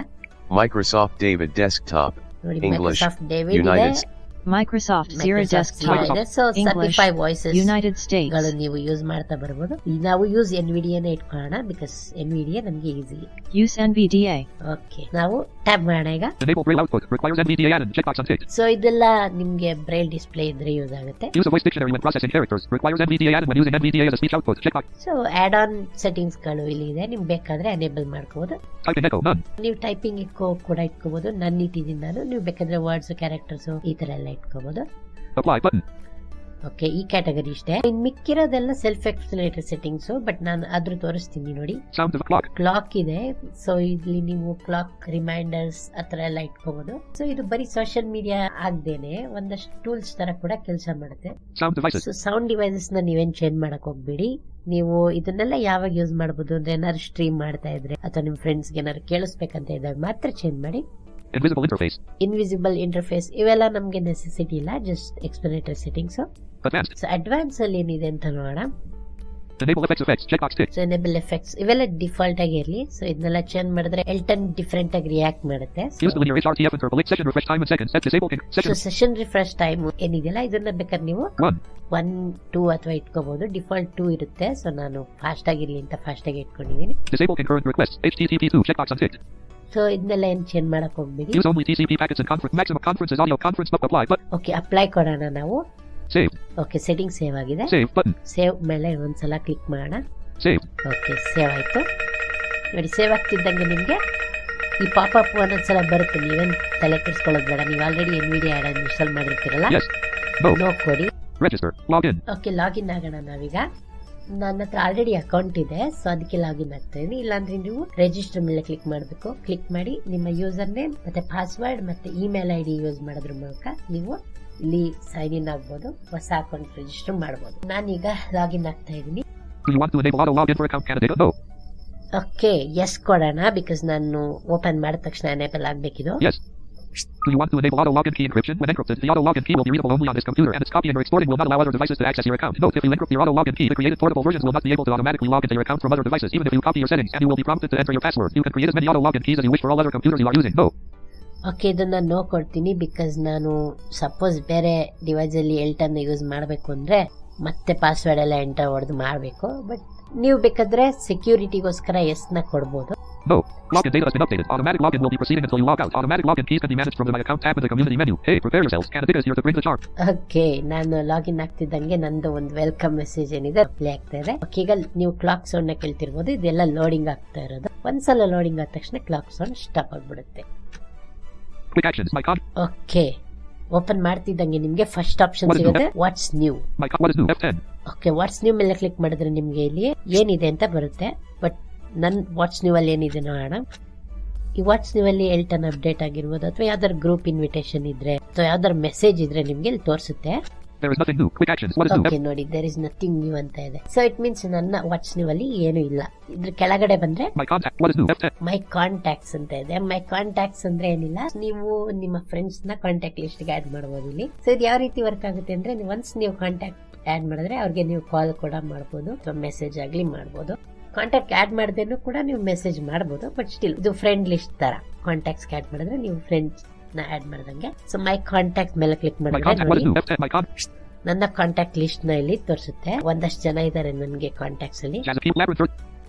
Microsoft David Desktop. ನೋಡಿ English. ಮೈಕ್ರೋಸಾಫ್ಟ್ ಡೇವಿಡ್ United ಇದೆ. Microsoft Zero Desktop. So English. 35 voices United States. ಗಳು ನೀವು ಯೂಸ್ ಮಾಡ್ತಾ ಬರ್ಬೋದು. ಈಗ ನಾವು ಯೂಸ್ NVDA ನೇ ಇಟ್ಕೊಳ್ಳೋಣ ಬಿಕಾಸ್ NVDA ನಮ್ಗೆ ಈಸಿ. Use NVDA. ಓಕೆ, ನಾವು ಟ್ಯಾಬ್ ಮಾಡೋಣ ಈಗ. Enable Braille output. Requires NVDA add-in. Checkbox unticked. So ಇದೆಲ್ಲ ನಿಮ್ಗೆ ಬ್ರೈಲ್ ಡಿಸ್ಪ್ಲೇ ಇದ್ರೆ ಯೂಸ್ ಆಗುತ್ತೆ. Use a voice dictionary when processing characters. Requires NVDA add-in when using NVDA as a speech output. Checkbox. So add on settings ಗಳು ಇಲ್ಲಿ ಇದೆ, ನಿಮ್ಗೆ ಬೇಕಾದ್ರೆ ಎನೇಬಲ್ ಮಾಡ್ಕೋಬಹುದು. Typing echo. None. ನೀವು ಟೈಪಿಂಗ್ ಕೂಡ ಇಟ್ಕೋಬಹುದು. ನನ್ನ ಇಟ್ಟಿದ್ದೀನಿ ನಾನು. ನೀವು ಬೇಕಾದ್ರೆ ವರ್ಡ್ಸ್ ಕ್ಯಾರೆಕ್ಟರ್ಸ್ ಈ ತರ ಎಲ್ಲ ಇಟ್ಕೋಬಹುದು. Apply button. ಓಕೆ, ಈ ಕ್ಯಾಟಗರಿ ಇಷ್ಟೇ. ಇನ್ ಮಿಕ್ಕಿರೋದೆಲ್ಲ ಸೆಲ್ಫ್ ಎಕ್ಸ್ಪ್ಲನೇಟರಿ ಸೆಟ್ಟಿಂಗ್ಸ್, ಬಟ್ ನಾನು ಅದ್ರ ತೋರಿಸ್ತೀನಿ ನೋಡಿ. Sound of a clock. Clock ಇದೆ. ಸೊ ಇಲ್ಲಿ ನೀವು ಕ್ಲಾಕ್ ರಿಮೈಂಡರ್ಸ್ ಆತರ ಎಲ್ಲ ಇಟ್ಕೋಬಹುದು. ಸೊ ಇದು ಬರೀ ಸೋಷಿಯಲ್ ಮೀಡಿಯಾ ಆಗ್ದೇನೆ ಒಂದಷ್ಟು ಟೂಲ್ಸ್ ತರ ಕೂಡ ಕೆಲಸ ಮಾಡುತ್ತೆ. Sound devices. So sound devices ನ ನೀವೇನ್ ಚೇಂಜ್ ಮಾಡಕ್ ಹೋಗ್ಬೇಡಿ. ನೀವು ಇದನ್ನೆಲ್ಲ ಯಾವಾಗ ಯೂಸ್ ಮಾಡಬಹುದು ಅಂದ್ರೆ ಏನಾದ್ರು ಸ್ಟ್ರೀಮ್ ಮಾಡ್ತಾ ಇದ್ರೆ ಅಥವಾ ನಿಮ್ ಫ್ರೆಂಡ್ಸ್ ಗೆ ಏನಾದ್ರು ಕೇಳಿಸ್ಬೇಕಂತ ಇದ್ದಾಗ ಮಾತ್ರ ಚೇಂಜ್ ಮಾಡಿ. Invisible interface. ಇನ್ವಿಸಿಬಲ್ ಇಂಟರ್ಫೇಸ್ ಇವೆಲ್ಲ ನಮ್ಗೆ ನೆಸೆಸಿಟಿ ಇಲ್ಲ, just explanatory settings. Advanced. So advance ಅಲ್ಲಿ ಏನಿದೆ ಅಂತ ನೋಡೋಣ. Enable effects. Checkbox ticked. So enable effects ಇವೆಲ್ಲ ಡಿಫಾಲ್ಟ್ ಆಗಿ ಇರಲಿ. ಸೊ ಇದನ್ನೆಲ್ಲ ಚೇಂಜ್ ಮಾಡಿದ್ರೆ ಎಲ್ಟನ್ ಡಿಫರೆಂಟ್ ಆಗಿ ರಿಯಾಕ್ಟ್ ಮಾಡುತ್ತೆ. Use the linear HRTF interval. Session refresh time in seconds. Set disable. So Session. Session refresh time ಏನಿದೆಯಲ್ಲ ಇದನ್ನ ಬೇಕಾದ್ರೆ ನೀವು 1. 1, 2 ಅಥವಾ ಇಟ್ಕೋಬಹುದು. ಡಿಫಾಲ್ಟ್ 2 ಇರುತ್ತೆ. ಸೊ ನಾನು ಫಾಸ್ಟ್ ಆಗಿರ್ಲಿ ಅಂತ ಫಾಸ್ಟ್ ಆಗಿ ಇಟ್ಕೊಂಡಿದ್ದೀನಿ. Disable concurrent requests. HTTP2. Checkbox unticked. So ಇದನ್ನೆಲ್ಲ ಏನ್ ಚೇಂಜ್ ಮಾಡಕ್ ಹೋಗ್ಬೇಡಿ. Use only TCP packets and conference. Maximum conferences audio conference. Apply button. Okay, apply ಕೊಡೋಣ ನಾವು. Save. ಓಕೆ, ಸೆಟ್ಟಿಂಗ್ ಸೇವ್ ಆಗಿದೆ. Save button. ಸೇವ್ ಮೇಲೆ ಒಂದ್ಸಲ ಕ್ಲಿಕ್ ಮಾಡೋಣ. Save. ಓಕೆ, ಸೇವ್ ಆಯ್ತು. ನೋಡಿ, ಸೇವ್ ಆಗ್ತಿದ್ದಂಗೆ ನಿಮ್ಗೆ ಈ ಪಾಪಪ್ ಒಂದೊಂದ್ಸಲ ಬರುತ್ತೆ. ನೀವೇನ್ ತಲೆ ಕೆಡಿಸ್ಕೊಳ್ಳೋದು ಬೇಡ. ನೀವು ಆಲ್ರೆಡಿ NVDA ಆಡ್ ಇನ್ಸ್ಟಾಲ್ ಮಾಡಿರ್ತೀರಲ್ಲ. Yes. No. ನೋ ಕೊಡಿ. Register. Login. ಓಕೆ, ಲಾಗಿನ್ ಆಗೋಣ ನಾವೀಗ. ನನ್ನ ಹತ್ರ ಆಲ್ರೆಡಿ ಅಕೌಂಟ್ ಇದೆ, ಸೊ ಅದಕ್ಕೆ ಲಾಗಿನ್ ಆಗ್ತಾ ಇದೀನಿ. ಇಲ್ಲಾಂದ್ರೆ ನೀವು ರಿಜಿಸ್ಟರ್ ಮೇಲೆ ಕ್ಲಿಕ್ ಮಾಡಬೇಕು. ಕ್ಲಿಕ್ ಮಾಡಿ ನಿಮ್ಮ ಯೂಸರ್ ನೇಮ್ ಮತ್ತೆ ಪಾಸ್ವರ್ಡ್ ಮತ್ತೆ ಇಮೇಲ್ ID ಯೂಸ್ ಮಾಡೋದ್ರ ಮೂಲಕ ನೀವು ಇಲ್ಲಿ ಸೈನ್ ಇನ್ ಆಗ್ಬೋದು, ಹೊಸ ಅಕೌಂಟ್ ರಿಜಿಸ್ಟರ್ ಮಾಡಬಹುದು. ನಾನೀಗ ಲಾಗಿನ್ ಆಗ್ತಾ ಇದೀನಿ. Do you want to enable auto login for account candidate? No. Okay, yes ಕೊಡೋಣ ಬಿಕಾಸ್ ನಾನು ಓಪನ್ ಮಾಡಿದ ತಕ್ಷಣ ಎನೇಬಲ್ ಆಗ್ಬೇಕಿದು. Yes. Do you want to enable auto login key encryption? When encrypted, the auto login key will be readable only on this computer, and its copying or exporting will not allow other devices to access your account. Note: if you encrypt your auto login key, the created portable versions will not be able to automatically log into your account from other devices, even if you copy your settings, and you will be prompted to enter your password. You can create as many auto login keys as you wish for all other computers you are using. No. Okay, ಇದನ್ನ ನೋ ಕೊಡ್ತೀನಿ ಬಿಕಾಸ್ ನಾನು ಸಪೋಸ್ ಬೇರೆ ಡಿವೈಸ್ ಅಲ್ಲಿ ಎಲ್ಟನ್ ಯೂಸ್ ಮಾಡಬೇಕು ಅಂದ್ರೆ ಮತ್ತೆ ಪಾಸ್ವರ್ಡ್ ಎಲ್ಲ ಎಂಟರ್ ಹೊಡೆದು ಮಾಡಬೇಕು. ಬಟ್ ನೀವು ಬೇಕಾದ್ರೆ ಸೆಕ್ಯೂರಿಟಿಗೋಸ್ಕರ ಎಸ್ ನ ಕೊಡಬಹುದು. No. Login data has been updated. Automatic login will be proceeding until you log out. Automatic login keys can be managed from the My Account tab in the community menu. Hey, prepare yourselves. Canada is here to bring the charm. Okay, ನಾನು ಲಾಗಿನ್ ಆಗ್ತಿದ್ದಂಗೆ ನಂದು ಒಂದು ವೆಲ್ಕಮ್ ಮೆಸೇಜ್ ಏನಿದೆ ಪ್ಲೇ ಆಗ್ತಾ ಇದೆ. ಓಕೆ, ಈಗ ನೀವು ಕ್ಲಾಕ್ ಸೌಂಡ್ ನ ಕೇಳ್ತಿರ್ಬೋದು. ಇದೆಲ್ಲ ಲೋಡಿಂಗ್ ಆಗ್ತಾ ಇರೋದು. ಒಂದ್ಸಲ ಲೋಡಿಂಗ್ ಆದ ತಕ್ಷಣ ಕ್ಲಾಕ್ ಸೌಂಡ್ ಸ್ಟಾಪ್ ಆಗ್ಬಿಡುತ್ತೆ. Quick actions. My con. Okay, open ಮಾಡ್ತಿದ್ದಂಗೆ ನಿಮ್ಗೆ ಫಸ್ಟ್ ಆಪ್ಷನ್ What is ಸಿಗುತ್ತೆ, what's new. My con. What is new? F10. Okay, what's new ಮೇಲೆ ಕ್ಲಿಕ್ ಮಾಡಿದ್ರೆ ನಿಮ್ಗೆ ಇಲ್ಲಿ ಏನಿದೆ ಅಂತ ಬರುತ್ತೆ. ಬಟ್ ನನ್ ವಾಟ್ಸ್ ನ್ಯೂ ಅಲ್ಲಿ ಏನಿದೆ ನೋಡೋಣ. ಈ ವಾಟ್ಸ್ ನ್ಯೂ ಅಲ್ಲಿ ಎಲ್ಟನ್ ಅಪ್ಡೇಟ್ ಆಗಿರ್ಬೋದು ಅಥವಾ ಯಾವ್ದಾದ್ರು ಗ್ರೂಪ್ ಇನ್ವಿಟೇಷನ್ ಇದ್ರೆ ಅಥವಾ ಯಾವ್ದಾದ್ರು ಮೆಸೇಜ್ ಇದ್ರೆ ನಿಮ್ಗೆ ಇಲ್ಲಿ ತೋರಿಸುತ್ತೆ. There is nothing new. Quick actions. What is new? Okay, ನೋಡಿ, ದೇರ್ ಇಸ್ ನಥಿಂಗ್ ನ್ಯೂ ಅಂತ ಇದೆ. ಸೊ ಇಟ್ ಮೀನ್ಸ್ ನನ್ನ ವಾಟ್ಸ್ ನ್ಯೂ ಅಲ್ಲಿ ಏನು ಇಲ್ಲ. ಇದ್ರ ಕೆಳಗಡೆ ಬಂದ್ರೆ My contact. What is new? F10. My contacts ಅಂತ ಇದೆ. ಮೈ ಕಾಂಟ್ಯಾಕ್ಟ್ಸ್ ಅಂದ್ರೆ ಏನಿಲ್ಲ, ನೀವು ನಿಮ್ಮ ಫ್ರೆಂಡ್ಸ್ ನ ಕಾಂಟ್ಯಾಕ್ಟ್ ಲಿಸ್ಟ್ ಗೆ ಆಡ್ ಮಾಡಬಹುದು ಇಲ್ಲಿ. ಸೊ ಇದು ಯಾವ ರೀತಿ ವರ್ಕ್ ಆಗುತ್ತೆ ಅಂದ್ರೆ ಒನ್ಸ್ ನೀವು ಕಾಂಟ್ಯಾಕ್ಟ್ ಆಡ್ ಮಾಡಿದ್ರೆ ಅವ್ರಿಗೆ ನೀವು ಕಾಲ್ ಕೂಡ ಮಾಡಬಹುದು ಅಥವಾ ಮೆಸೇಜ್ ಆಗ್ಲಿ ಮಾಡಬಹುದು. ಕಾಂಟ್ಯಾಕ್ಟ್ ಆಡ್ ಮಾಡದೇನು ಕೂಡ ನೀವು ಮೆಸೇಜ್ ಮಾಡಬಹುದು. ಬಟ್ ಸ್ಟಿಲ್ ಇದು ಫ್ರೆಂಡ್ ಲಿಸ್ಟ್ ತರ. ಕಾಂಟ್ಯಾಕ್ಟ್ಸ್ ಆಡ್ ಮಾಡಿದ್ರೆ ನೀವು ಫ್ರೆಂಡ್ಸ್ ನ ಆಡ್ ಮಾಡ್ದಂಗೆ. ಸೊ ಮೈ ಕಾಂಟ್ಯಾಕ್ಟ್ ಮೇಲೆ ಕ್ಲಿಕ್ My ಮಾಡಿದ್ರೆ contact. What is ನೋಡಿ, new? F10. My con. ನನ್ನ ಕಾಂಟ್ಯಾಕ್ಟ್ ಲಿಸ್ಟ್ ನ ಇಲ್ಲಿ ತೋರಿಸುತ್ತೆ. ಒಂದಷ್ಟು ಜನ ಇದ್ದಾರೆ ನನಗೆ ಕಾಂಟ್ಯಾಕ್ಟ್ಸ್ ಅಲ್ಲಿ. Jazzy. Labyrinth.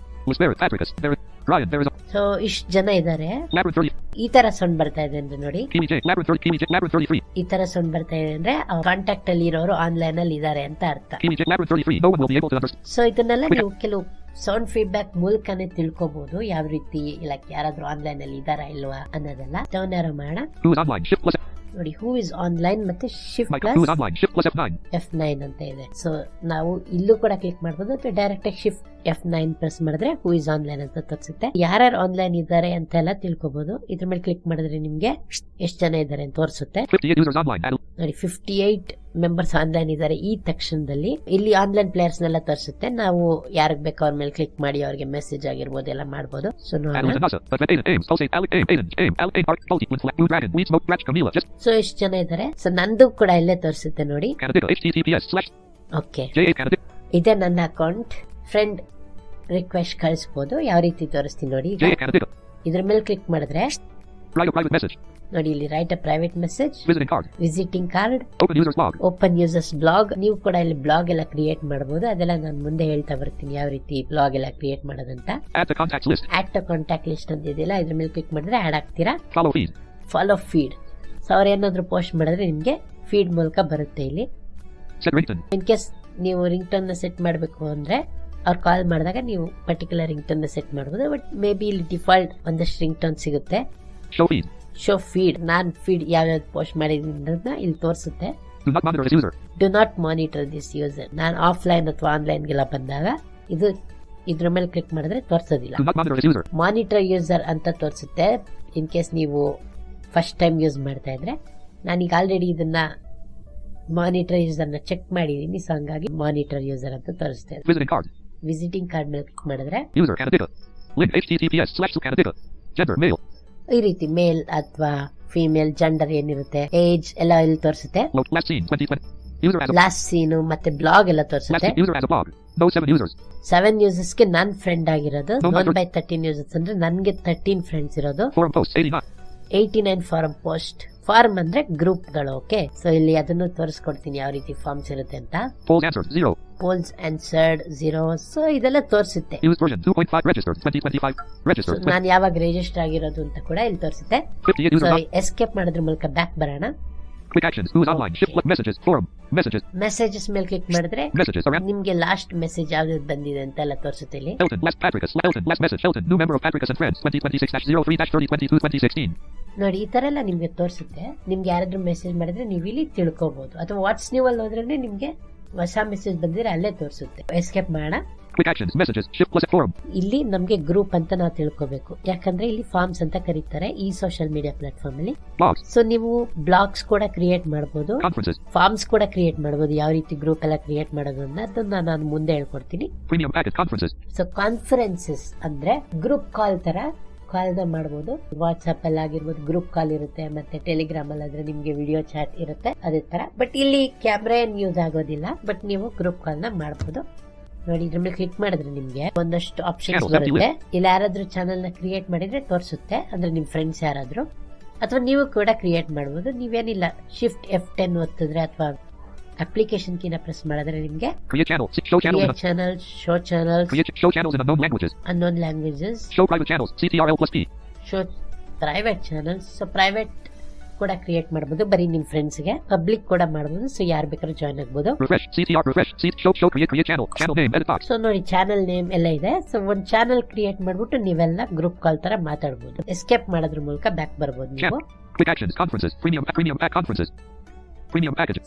Lucifer. Patricus. There is Ryan. There is a so ಇಷ್ಟು ಜನ ಇದ್ದಾರೆ. Labyrinth 30. ಈ ತರ ಸೌಂಡ್ ಬರ್ತಾ ಇದೆ ಅಂದ್ರೆ ನೋಡಿ, Kimi J. Labyrinth 30. Kimi J. Labyrinth 33. ಈ ತರ ಸೌಂಡ್ ಬರ್ತಾ ಇದೆ ಅಂದ್ರೆ ಕಾಂಟ್ಯಾಕ್ಟ್ ಅಲ್ಲಿ ಇರೋರು ಆನ್ಲೈನ್ ಅಲ್ಲಿ ಇದ್ದಾರೆ ಅಂತ ಅರ್ಥ. Kimi J. Labyrinth 33. No one will be able to understand. So ಇದನ್ನೆಲ್ಲ ನೀವು ಕೆಲವು ಸೌಂಡ್ ಫೀಡ್ಬ್ಯಾಕ್ ಮೂಲಕನೇ ತಿಳ್ಕೊಬಹುದು ಯಾವ ರೀತಿ ಲೈಕ್ ಯಾರಾದ್ರೂ ಆನ್ಲೈನ್ ಅಲ್ಲಿ ಇದಾರಾ ಇಲ್ವಾ ಅನ್ನೋದೆಲ್ಲ. ಡೌನ್ ಆರೋ ಮಾಡೋಣ. Who is online? Shift plus. ನೋಡಿ, ಹೂ ಇಸ್ ಆನ್ಲೈನ್ ಮತ್ತೆ shift My con. Who is plus online? Shift plus F9. F9 ಅಂತ ಇದೆ. ಸೊ ನಾವು ಇಲ್ಲೂ ಕೂಡ ಕ್ಲಿಕ್ ಮಾಡಬಹುದು ಅಥವಾ ಡೈರೆಕ್ಟ್ ಆಗಿ ಶಿಫ್ಟ್ F9 ಪ್ರೆಸ್ ಮಾಡಿದ್ರೆ ಹೂ ಇಸ್ ಆನ್ಲೈನ್ ಅಂತ ತೋರಿಸುತ್ತೆ. ಯಾರ್ಯಾರು ಆನ್ಲೈನ್ ಇದ್ದಾರೆ ಅಂತೆಲ್ಲ ತಿಳ್ಕೊಬಹುದು. ಇದ್ರ ಮೇಲೆ ಕ್ಲಿಕ್ ಮಾಡಿದ್ರೆ ನಿಮ್ಗೆ ಎಷ್ಟು ಜನ ಇದ್ದಾರೆ ಅಂತ ತೋರಿಸುತ್ತೆ. 58 users online. ನೋಡಿ 58 ಮೆಂಬರ್ಸ್ ಆನ್ಲೈನ್ ಇದ್ದಾರೆ ಈ ತಕ್ಷಣದಲ್ಲಿ. ಇಲ್ಲಿ ಆನ್ಲೈನ್ ಪ್ಲೇಯರ್ಸ್ ನೆಲ್ಲ ತೋರಿಸುತ್ತೆ. ನಾವು ಯಾರಿಗ್ ಬೇಕೋ ಅವ್ರ ಮೇಲೆ ಕ್ಲಿಕ್ ಮಾಡಿ ಅವ್ರಿಗೆ ಮೆಸೇಜ್ ಆಗಿರ್ಬೋದು ಎಲ್ಲ ಮಾಡಬಹುದು. ಸೊ ಎಷ್ಟು ಜನ ಇದ್ದಾರೆ. ಸೊ ನಂದು ಕೂಡ ಇಲ್ಲೇ ತೋರಿಸುತ್ತೆ ನೋಡಿ. ಓಕೆ, ಇದೇ ನನ್ನ ಅಕೌಂಟ್. ಫ್ರೆಂಡ್ ರಿಕ್ವೆಸ್ಟ್ ಕಳಿಸಬಹುದು. ಯಾವ ರೀತಿ ತೋರಿಸ್ತೀನಿ ನೋಡಿ. ಇದ್ರ ಮೇಲೆ ಕ್ಲಿಕ್ ಮಾಡಿದ್ರೆ ನೋಡಿ ಇಲ್ಲಿ write a private message, visiting card, open users blog. ನೀವು ಕೂಡ ಇಲ್ಲಿ ಬ್ಲಾಗ್ ಎಲ್ಲ ಕ್ರಿಯೇಟ್ ಮಾಡಬಹುದು. ಅದೆಲ್ಲ ನಾನು ಮುಂದೆ ಹೇಳ್ತಾ ಬರ್ತೀನಿ ಯಾವ ರೀತಿ ಬ್ಲಾಗ್ ಎಲ್ಲ ಕ್ರಿಯೇಟ್ ಮಾಡೋದಂತ. ಆಡ್ ಟು ಕಾಂಟ್ಯಾಕ್ಟ್ ಲಿಸ್ಟ್ ಅಂತ ಇದೆಯಲ್ಲ, ಇದ್ರ ಮೇಲೆ ಕ್ಲಿಕ್ ಮಾಡಿದ್ರೆ ಆಡ್ ಆಗ್ತೀರಾ. Follow feed. ಸೊ ಅವ್ರು ಏನಾದ್ರು ಪೋಸ್ಟ್ ಮಾಡಿದ್ರೆ ನಿಮ್ಗೆ ಫೀಡ್ ಮೂಲಕ ಬರುತ್ತೆ. ಇಲ್ಲಿ ಇನ್ ಕೇಸ್ ನೀವು ರಿಂಗ್ ಟೋನ್ ನ ಸೆಟ್ ಮಾಡಬೇಕು ಅಂದ್ರೆ ಅವ್ರು ಕಾಲ್ ಮಾಡಿದಾಗ ನೀವು ಪರ್ಟಿಕ್ಯುಲರ್ ರಿಂಗ್ ಟೋನ್ ನ ಸೆಟ್ ಮಾಡಬಹುದು. ಬಟ್ ಮೇ ಬಿ ಇಲ್ಲಿ ಡಿಫಾಲ್ಟ್ ಒಂದಷ್ಟು ರಿಂಗ್ ಟೋನ್ ಸಿಗುತ್ತೆ. Show feed. ನಾನ್ ಫೀಡ್ ಯಾವ್ಯಾವ್ದು ಪೋಸ್ಟ್ ಮಾಡಿದ್ರಿಂದ ಇಲ್ಲಿ ತೋರಿಸುತ್ತೆ. Do not monitor this user. ನಾನು ಆಫ್ಲೈನ್ ಅಥವಾ ಆನ್ಲೈನ್ ಗೆಲ್ಲ ಬಂದಾಗ ಇದು ಇದ್ರ ಮೇಲೆ ಕ್ಲಿಕ್ ಮಾಡಿದ್ರೆ ತೋರಿಸೋದಿಲ್ಲ. ಮಾನಿಟರ್ ಯೂಸರ್ ಅಂತ ತೋರಿಸುತ್ತೆ. ಇನ್ ಕೇಸ್ ನೀವು ಫಸ್ಟ್ ಟೈಮ್ ಯೂಸ್ ಮಾಡ್ತಾ ಇದ್ರೆ. ನಾನೀಗ ಆಲ್ರೆಡಿ ಇದನ್ನ ಮಾನಿಟರ್ ಯೂಸರ್ ನ ಚೆಕ್ ಮಾಡಿದೀನಿ. ಸೊ ಹಂಗಾಗಿ ಮಾನಿಟರ್ ಯೂಸರ್ ಅಂತ ತೋರಿಸ್ತೇನೆ. ವಿಸಿಟಿಂಗ್ ಕಾರ್ಡ್ ಮೇಲೆ ಕ್ಲಿಕ್ ಮಾಡಿದ್ರೆ ಈ ರೀತಿ ಮೇಲ್ ಅಥವಾ ಫಿಮೇಲ್, ಜೆಂಡರ್ ಏನಿರುತ್ತೆ, ಏಜ್ ಎಲ್ಲ ಇಲ್ಲಿ ತೋರಿಸುತ್ತೆ. ಲಾಸ್ಟ್ ಸೀನು ಮತ್ತೆ ಬ್ಲಾಗ್ ಎಲ್ಲ ತೋರಿಸುತ್ತೆ. 7 ಯೂಸರ್ಸ್ ಗೆ ನನ್ ಫ್ರೆಂಡ್ ಆಗಿರೋದು. 1/13 ಯೂಸರ್ಸ್ ಅಂದ್ರೆ ನನ್ಗೆ 13 ಫ್ರೆಂಡ್ಸ್ ಇರೋದು. 89 ಫಾರಂ ಪೋಸ್ಟ್. ಫಾರ್ಮ್ ಅಂದ್ರೆ ಗ್ರೂಪ್ ಗಳು. ಓಕೆ, ಸೊ ಇಲ್ಲಿ ಅದನ್ನು ತೋರಿಸ್ಕೊಡ್ತೀನಿ ಯಾವ ರೀತಿ ಫಾರ್ಮ್ಸ್ ಇರುತ್ತೆ ಅಂತ. Poles answered 0. ಸೊ ಇದೆಲ್ಲ ತೋರಿಸುತ್ತೆ. ನಾನು ಯಾವಾಗ ರಿಜಿಸ್ಟರ್ ಆಗಿರೋದು ಅಂತ ಕೂಡ ಇಲ್ಲಿ ತೋರಿಸುತ್ತೆ. ಎಸ್ಕೇಪ್ ಮಾಡೋದ್ರ ಮೂಲಕ ಬ್ಯಾಕ್ ಬರೋಣ. ಮೆಸೇಜಸ್ ಮೇಲೆ ಕ್ಲಿಕ್ ಮಾಡಿದ್ರೆ ನಿಮ್ಗೆ ಲಾಸ್ಟ್ ಮೆಸೇಜ್ ಯಾವ್ದು ಬಂದಿದೆ ಅಂತ ಎಲ್ಲ ತೋರಿಸುತ್ತೆ ಇಲ್ಲಿ. ನೋಡಿ ಈ ತರ ಎಲ್ಲ ನಿಮ್ಗೆ ತೋರಿಸುತ್ತೆ. ನಿಮ್ಗೆ ಯಾರಾದ್ರೂ ಮೆಸೇಜ್ ಮಾಡಿದ್ರೆ ನೀವು ಇಲ್ಲಿ ತಿಳ್ಕೋಬಹುದು. ಅಥವಾ ವಾಟ್ಸ್ ನ್ಯೂ ಅಲ್ಲಿ ಹೋದ್ರೆ ನಿಮ್ಗೆ ಹೊಸ ಮೆಸೇಜ್ ಬಂದಿದ್ರೆ ಅಲ್ಲೇ ತೋರಿಸುತ್ತೆ. ಎಸ್ಕೇಪ್ ಮಾಡೋಣ. ಇಲ್ಲಿ ನಮ್ಗೆ ಗ್ರೂಪ್ ಅಂತ ನಾವು ತಿಳ್ಕೋಬೇಕು. ಯಾಕಂದ್ರೆ ಇಲ್ಲಿ ಫಾರ್ಮ್ಸ್ ಅಂತ ಕರೀತಾರೆ ಈ ಸೋಷಿಯಲ್ ಮೀಡಿಯಾ ಪ್ಲಾಟ್ಫಾರ್ಮ್ ಅಲ್ಲಿ. ಸೊ ನೀವು ಬ್ಲಾಗ್ಸ್ ಕೂಡ ಕ್ರಿಯೇಟ್ ಮಾಡಬಹುದು, ಫಾರ್ಮ್ಸ್ ಕೂಡ ಕ್ರಿಯೇಟ್ ಮಾಡಬಹುದು. ಯಾವ ರೀತಿ ಗ್ರೂಪ್ ಎಲ್ಲ ಕ್ರಿಯೇಟ್ ಮಾಡೋದು ಅನ್ನೋದನ್ನ ನಾನು ಮುಂದೆ ಹೇಳ್ಕೊಡ್ತೀನಿ. ಸೊ ಕಾನ್ಫರೆನ್ಸಸ್ ಅಂದ್ರೆ ಗ್ರೂಪ್ ಕಾಲ್ ತರ ಕಾಲ್ ನ ಮಾಡಬಹುದು. ವಾಟ್ಸ್ಆಪ್ ಅಲ್ಲಿ ಆಗಿರ್ಬೋದು ಗ್ರೂಪ್ ಕಾಲ್ ಇರುತ್ತೆ. ಮತ್ತೆ ಟೆಲಿಗ್ರಾಮ್ ಅಲ್ಲಿ ಆದ್ರೆ ನಿಮ್ಗೆ ವಿಡಿಯೋ ಚಾಟ್ ಇರುತ್ತೆ ಅದೇ ತರ. ಬಟ್ ಇಲ್ಲಿ ಕ್ಯಾಮ್ರಾ ಏನ್ ಯೂಸ್ ಆಗೋದಿಲ್ಲ. ಬಟ್ ನೀವು ಗ್ರೂಪ್ ಕಾಲ್ ನ ಮಾಡಬಹುದು. ನೋಡಿ ಇದ್ರ ಮೇಲೆ ಕ್ಲಿಕ್ ಮಾಡಿದ್ರೆ ನಿಮ್ಗೆ ಒಂದಷ್ಟು ಆಪ್ಷನ್ಸ್ ಬರುತ್ತೆ. ಇಲ್ಲಿ ಯಾರಾದ್ರೂ ಚಾನೆಲ್ ನ ಕ್ರಿಯೇಟ್ ಮಾಡಿದ್ರೆ ತೋರಿಸುತ್ತೆ. ಅಂದ್ರೆ ನಿಮ್ ಫ್ರೆಂಡ್ಸ್ ಯಾರಾದ್ರೂ ಅಥವಾ ನೀವು ಕೂಡ ಕ್ರಿಯೇಟ್ ಮಾಡಬಹುದು. ನೀವೇನಿಲ್ಲ ಶಿಫ್ಟ್ F10 ಒತ್ತಿದ್ರೆ ಅಥವಾ ಅಪ್ಲಿಕೇಶನ್ ಕೀನ ಪ್ರೆಸ್ ಮಾಡಿದ್ರೆ ನಿಮ್ಗೆ create channel, show channels, unknown languages, show private channels. So private ಕೂಡ ಕ್ರಿಯೇಟ್ ಮಾಡಬಹುದು ಬರೀ ನಿಮ್ ಫ್ರೆಂಡ್ಸ್ ಗೆ. ಪಬ್ಲಿಕ್ ಕೂಡ ಮಾಡಬಹುದು. ಸೊ ಯಾರು ಬೇಕಾದ್ರೂ ಜಾಯ್ನ್ ಆಗಬಹುದು. ಸೊ ನೋಡಿ ಚಾನಲ್ ನೇಮ್ ಎಲ್ಲ ಇದೆ. ಸೊ ಒಂದ್ ಚಾನಲ್ ಕ್ರಿಯೇಟ್ ಮಾಡ್ಬಿಟ್ಟು ನೀವೆಲ್ಲ ಗ್ರೂಪ್ ಕಾಲ್ ತರ ಮಾತಾಡಬಹುದು. ಎಸ್ಕೇಪ್ ಮಾಡೋದ್ರ ಮೂಲಕ ಬ್ಯಾಕ್ ಬರ್ಬೋದು ನೀವು.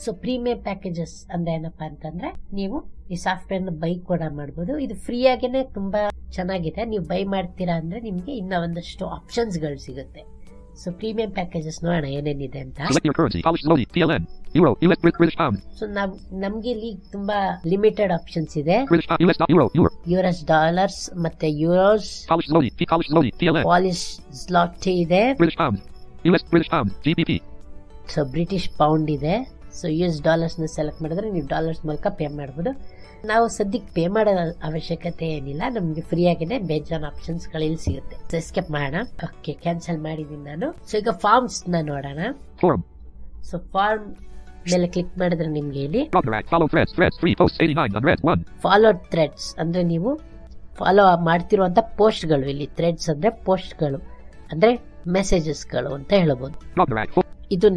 ಸೊ ಪ್ರೀಮಿಯಂ ಪ್ಯಾಕೇಜಸ್ ಅಂದ್ರೆ ಏನಪ್ಪಾ ಅಂತಂದ್ರೆ ನೀವು ಈ ಸಾಫ್ಟ್ವೇರ್ ನ ಬೈ ಕೂಡ ಮಾಡಬಹುದು. ಇದು ಫ್ರೀ ಆಗೇನೆ ತುಂಬಾ ಚೆನ್ನಾಗಿದೆ. ನೀವು ಬೈ ಮಾಡ್ತೀರಾ ಅಂದ್ರೆ ನಿಮ್ಗೆ ಇನ್ನ ಒಂದಷ್ಟು ಆಪ್ಷನ್ಸ್ ಗಳು ಸಿಗುತ್ತೆ. ಸೊ ಪ್ರೀಮಿಯಂ ಪ್ಯಾಕೇಜಸ್ ನೋಡೋಣ ಏನೇನಿದೆ ಅಂತ. ಸೊ ನಮ್ಗೆ ಇಲ್ಲಿ ತುಂಬಾ ಲಿಮಿಟೆಡ್ ಆಪ್ಷನ್ಸ್ ಇದೆ. US ಡಾಲರ್ಸ್ ಮತ್ತೆ ಯೂರೋಸ್, ಪಾಲಿಶ್ ಸ್ಲಾಟಿ ಇದೆ. ಸೊ ಬ್ರಿಟಿಷ್ ಪೌಂಡ್ ಇದೆ. ಸೊ US ಡಾಲರ್ಸ್ ನ ಸೆಲೆಕ್ಟ್ ಮಾಡಿದ್ರೆ ನೀವು ಡಾಲರ್ಸ್ ಮೂಲಕ ಪೇ ಮಾಡಬಹುದು. ನಾವು ಸದ್ಯಕ್ಕೆ ಪೇ ಮಾಡೋ ಅವಶ್ಯಕತೆ ಏನಿಲ್ಲ. ನಮ್ಗೆ ಫ್ರೀ ಆಗಿದೆ ಬೇಜಾನ್ ಆಪ್ಷನ್ಸ್ ಗಳು ಇಲ್ಲಿ ಸಿಗುತ್ತೆ. ಎಸ್ಕೇಪ್ ಮಾಡೋಣ. ಓಕೆ, ಕ್ಯಾನ್ಸಲ್ ಮಾಡಿದೀನಿ ನಾನು. ಸೊ ಈಗ ಫಾರ್ಮ್ಸ್ ನ ನೋಡೋಣ. ಸೊ ಫಾರ್ಮ್ ಮೇಲೆ ಕ್ಲಿಕ್ ಮಾಡಿದ್ರೆ ನಿಮ್ಗೆ ಇಲ್ಲಿ ಫಾಲೋಡ್ ಥ್ರೆಡ್ಸ್ ಅಂದ್ರೆ ನೀವು ಫಾಲೋ ಮಾಡ್ತಿರುವಂತ ಪೋಸ್ಟ್ ಗಳು. ಇಲ್ಲಿ ಥ್ರೆಡ್ಸ್ ಅಂದ್ರೆ ಪೋಸ್ಟ್ ಗಳು ಅಂದ್ರೆ ಮೆಸೇಜಸ್ ಗಳು ಅಂತ ಹೇಳಬಹುದು. ಇದು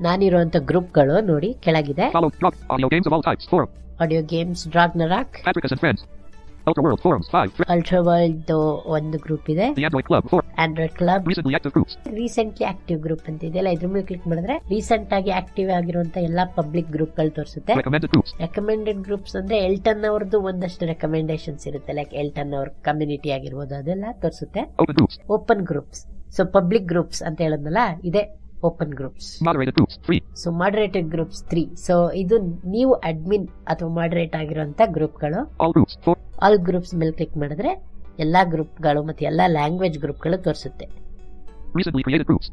ನಾನಿರುವಂತ ಗ್ರೂಪ್ ಗಳು ನೋಡಿ ಕೆಳಗಿದೆ. ಆಡಿಯೋ ಗೇಮ್ಸ್, ಡ್ರಾಗ್ನರಾಕ್, Ultra World Forums 5. Ultra world ಒಂದು ಗ್ರೂಪ್ ಇದೆ. The Android Club 4. Android club. Recently active groups. Recently active group ಅಂತ ಇದೆಯಲ್ಲ, ಇದ್ರ ಮೇಲೆ ಕ್ಲಿಕ್ ಮಾಡಿದ್ರೆ ರೀಸೆಂಟ್ ಆಗಿ ಆಕ್ಟಿವ್ ಆಗಿರುವಂತ ಎಲ್ಲಾ ಪಬ್ಲಿಕ್ ಗ್ರೂಪ್ ಗಳು ತೋರಿಸುತ್ತೆ. Recommended groups. ರೆಕಮೆಂಡೆಡ್ ಗ್ರೂಪ್ಸ್ ಅಂದ್ರೆ ಎಲ್ಟನ್ ಅವ್ರದ್ದು ಒಂದಷ್ಟು ರೆಕಮೆಂಡೇಶನ್ಸ್ ಇರುತ್ತೆ, ಲೈಕ್ ಎಲ್ಟನ್ ಅವ್ರ ಕಮ್ಯುನಿಟಿ ಆಗಿರ್ಬೋದು, ಅದೆಲ್ಲ ತೋರಿಸುತ್ತೆ. Open groups. Open groups, so public groups ಅಂತ ಹೇಳದ್ನಲ್ಲ, ಇದೆ open groups. Moderated groups 3. So moderated groups 3. So ಇದು ನೀವು ಅಡ್ಮಿನ್ ಅಥವಾ ಮಾಡರೇಟ್ ಆಗಿರುವಂತ ಗ್ರೂಪ್ಗಳು. All groups 4. ಆಲ್ ಗ್ರೂಪ್ಸ್ ಮೇಲೆ ಕ್ಲಿಕ್ ಮಾಡಿದ್ರೆ ಎಲ್ಲಾ ಗ್ರೂಪ್ಗಳು ಮತ್ತೆ ಎಲ್ಲಾ ಲ್ಯಾಂಗ್ವೇಜ್ ಗ್ರೂಪ್ಗಳು ತೋರಿಸುತ್ತೆ. Recently created groups.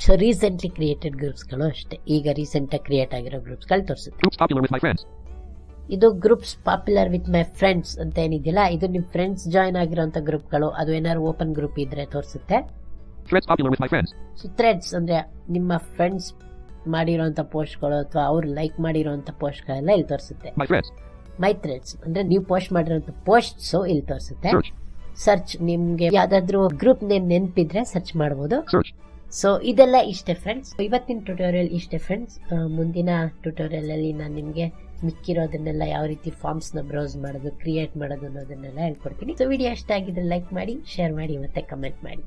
So recently created ಗ್ರೂಪ್ಸ್ಗಳು ಅಷ್ಟೇ, ಈಗ ರೀಸೆಂಟ್ ಆಗಿ ಕ್ರಿಯೇಟ್ ಆಗಿರೋ ಗ್ರೂಪ್ಸ್ಗಳು ತೋರಿಸುತ್ತೆ. Groups popular with my friends. ಇದು groups popular with my friends ಅಂತ ಏನಿದೆಯಲ್ಲ, ಇದು ನಿಮ್ ಫ್ರೆಂಡ್ಸ್ ಜಾಯ್ನ್ ಆಗಿರೋಂತ ಗ್ರೂಪ್ಗಳು. ಅದು ಏನಾದ್ರು ಓಪನ್ ಗ್ರೂಪ್ ಇದ್ರೆ ತೋರಿಸುತ್ತೆ. Threads popular with my friends. So threads ಅಂದ್ರೆ ನಿಮ್ಮ ಫ್ರೆಂಡ್ಸ್ ಮಾಡಿರೋಂತ ಪೋಸ್ಟ್ಗಳು ಅಥವಾ ಅವ್ರು ಲೈಕ್ ಮಾಡಿರೋಂತ ಪೋಸ್ಟ್ಗಳೆಲ್ಲ ಇಲ್ಲಿ ತೋರಿಸುತ್ತೆ. My threads. ಮೈ ಥ್ರೆಡ್ಸ್ ಅಂದ್ರೆ ನೀವು ಪೋಸ್ಟ್ ಮಾಡಿರೋಂತ ಪೋಸ್ಟ್ಸ್ ಇಲ್ಲಿ ತೋರಿಸುತ್ತೆ. Search. ಸರ್ಚ್, ನಿಮ್ಗೆ ಯಾವ್ದಾದ್ರು ಗ್ರೂಪ್ ನೇಮ್ ನೆನಪಿದ್ರೆ ಸರ್ಚ್ ಮಾಡಬಹುದು. Search. ಸೊ ಇದೆಲ್ಲ ಇಷ್ಟೇ ಫ್ರೆಂಡ್ಸ್, ಇವತ್ತಿನ ಟ್ಯುಟೋರಿಯಲ್ ಇಷ್ಟೇ ಫ್ರೆಂಡ್ಸ್. ಮುಂದಿನ ಟ್ಯುಟೋರಿಯಲ್ ಅಲ್ಲಿ ನಾನು ನಿಮ್ಗೆ ಮಿಕ್ಕಿರೋದನ್ನೆಲ್ಲ ಯಾವ ರೀತಿ ಫಾರ್ಮ್ಸ್ ನ ಬ್ರೌಸ್ ಮಾಡೋದು, ಕ್ರಿಯೇಟ್ ಮಾಡೋದು ಅನ್ನೋದನ್ನೆಲ್ಲ ಹೇಳ್ಕೊಡ್ತೀನಿ. ಸೊ ವಿಡಿಯೋ ಇಷ್ಟ ಆಗಿದ್ರೆ ಲೈಕ್ ಮಾಡಿ, ಶೇರ್ ಮಾಡಿ ಮತ್ತೆ ಕಮೆಂಟ್ ಮಾಡಿ.